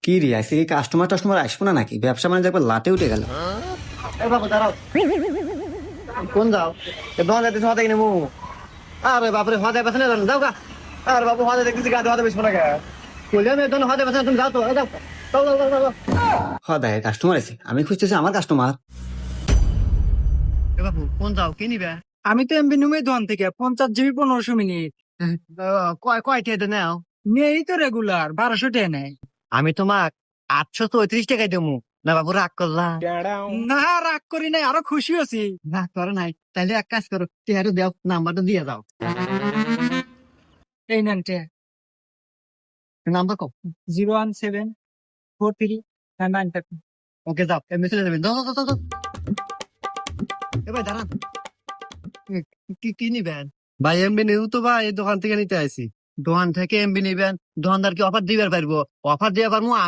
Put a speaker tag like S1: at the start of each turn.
S1: কি রে আজকে কি কাস্টমার টাস্টমার আসবো না নাকি? ব্যবসা মানে একবার লাটে উঠে গেল।
S2: এ বাবু দাঁড়াও, কোন যাও? এ দোকান যাইতেছ হতে কিনে মু। আরে বাপরে হতে বেছে না যাও গা। আরে বাবু হতে দেখতেছি গাড়ি হতে বেশবো না কে? বললাম এই দোকান হতে বেছে না, তুমি যাও তো, যাও যাও যাও যাও যাও।
S1: হদায় কাস্টমার আছে, আমি খুঁজতেছি আমার কাস্টমার।
S2: এ বাবু কোন যাও, কি নিবে?
S3: আমি তো এমবি নুমে দোকান থেকে 50 জিবি 1500 মিনিট
S2: কয় টিয়াতে নাও?
S3: নেই তো রেগুলার 1200 টাকা নেয়।
S2: আমি তোমাক 834 টাকায় দেবো। না বাবু রাগ করলা?
S3: না রাগ করি নাই, আরো খুশি আছি।
S2: রাগ করো নাই, তাইলে এক কাজ করো, টিয়ারও দাও, নাম্বারটা দিয়ে দাও।
S3: এই নেন
S2: নাম্বার কও।
S3: 01743
S2: ওকে যাও, এমনি চলে যাবেন, দাও দাও দাও দাও। এবার দাঁড়ান, কি কি নিবেন? ভাই এমবি নিউ তো ভাই, এই দোকান থেকে নিতে আইছি। দোকান থেকে এমবি নিবেন, দোকানদার কি অফার দিবার পারবো? অফার দিতে পারবো